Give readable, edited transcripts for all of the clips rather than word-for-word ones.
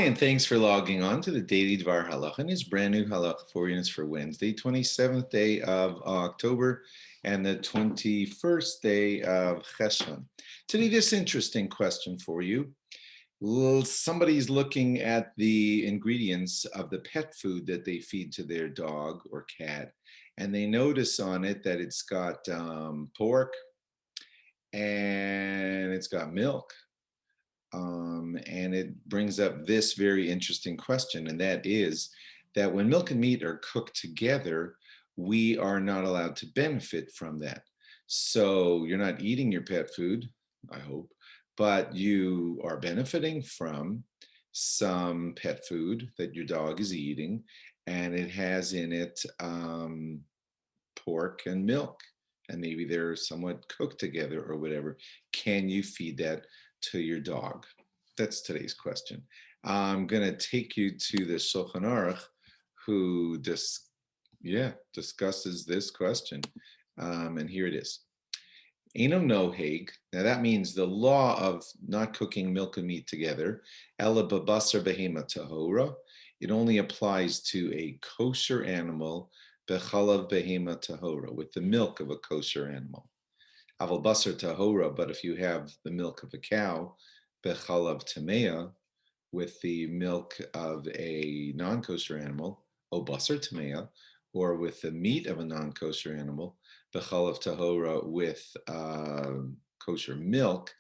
Hi, and thanks for logging on to the Daily DVAR Halacha and his brand new Halacha 4 units for Wednesday, 27th day of October and the 21st day of CHESHVAN. Today, this interesting question for you. Somebody's looking at the ingredients of the pet food that they feed to their dog or cat, and they notice on it that it's got pork and it's got milk. And it brings up this very interesting question, and that is that when milk and meat are cooked together, we are not allowed to benefit from that. So you're not eating your pet food, I hope, but you are benefiting from some pet food that your dog is eating, and it has in it pork and milk, and maybe they're somewhat cooked together or whatever. Can you feed that to your dog? That's today's question. I'm going to take you to the Shulchan Aruch, who discusses this question. And here it is. Einam noheg. Now that means the law of not cooking milk and meat together. Ela babasar behema tahora. It only applies to a kosher animal, bechalav behema tahora, with the milk of a kosher animal. Aval basar tahora, but if you have the milk of a cow, bechalav tamea, with the milk of a non-kosher animal, o basar tamea, or with the meat of a non-kosher animal, bechalav tahora, with kosher milk,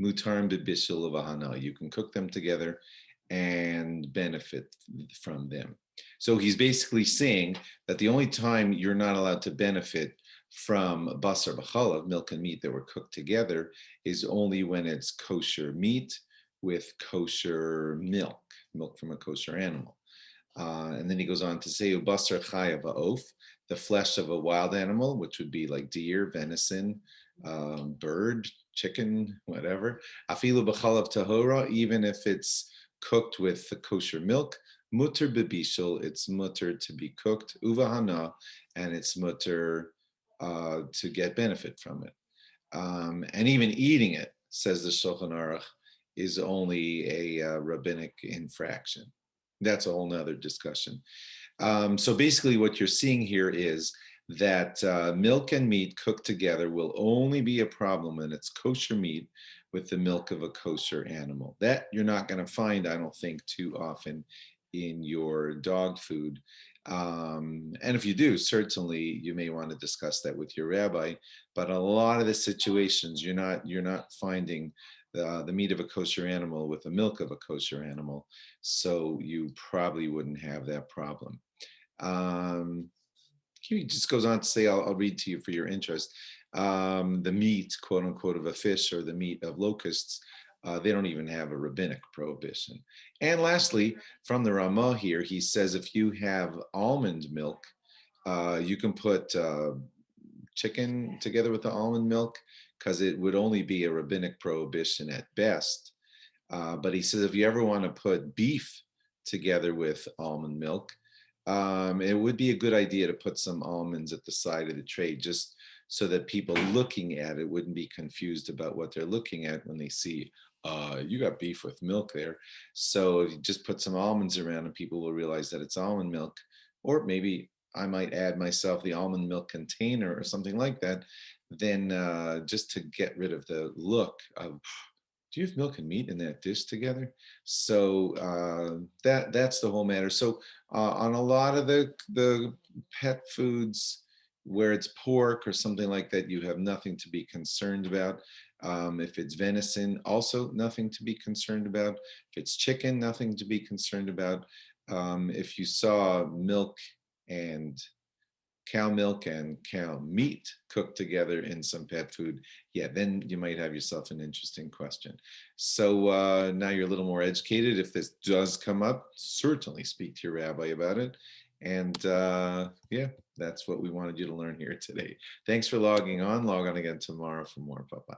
mutar bebishul v'hana. You can cook them together and benefit from them. So he's basically saying that the only time you're not allowed to benefit from basar b'chalav, milk and meat that were cooked together, is only when it's kosher meat with kosher milk from a kosher animal. And then he goes on to say, basar chaya ba'of, the flesh of a wild animal, which would be like deer, venison, bird, chicken, whatever. Afilu b'chalav tahora, even if it's cooked with the kosher milk, mutter bebishul, it's mutter to be cooked, uvahana, and it's mutter to get benefit from it. And even eating it, says the Shulchan Aruch, is only a rabbinic infraction. That's a whole nother discussion. So basically what you're seeing here is that milk and meat cooked together will only be a problem when it's kosher meat with the milk of a kosher animal. That you're not going to find, I don't think, too often in your dog food. And if you do, certainly you may want to discuss that with your rabbi. But a lot of the situations, you're not finding the meat of a kosher animal with the milk of a kosher animal, so you probably wouldn't have that problem. He just goes on to say, I'll read to you for your interest, the meat, quote unquote, of a fish or the meat of locusts, they don't even have a rabbinic prohibition. And lastly, from the Ramah here, he says if you have almond milk, you can put chicken together with the almond milk, because it would only be a rabbinic prohibition at best. But he says if you ever want to put beef together with almond milk, it would be a good idea to put some almonds at the side of the tray, just so that people looking at it wouldn't be confused about what they're looking at when they see, you got beef with milk there. So if you just put some almonds around and people will realize that it's almond milk, or maybe I might add myself the almond milk container or something like that, then just to get rid of the look of, do you have milk and meat in that dish together? So that's the whole matter. So on a lot of the pet foods where it's pork or something like that, you have nothing to be concerned about. If it's venison, also nothing to be concerned about. If it's chicken, nothing to be concerned about. If you saw milk and cow milk and cow meat cooked together in some pet food, yeah, then you might have yourself an interesting question. So now you're a little more educated. If this does come up, certainly speak to your rabbi about it. And yeah, that's what we wanted you to learn here today. Thanks for logging on. Log on again tomorrow for more. Bye-bye.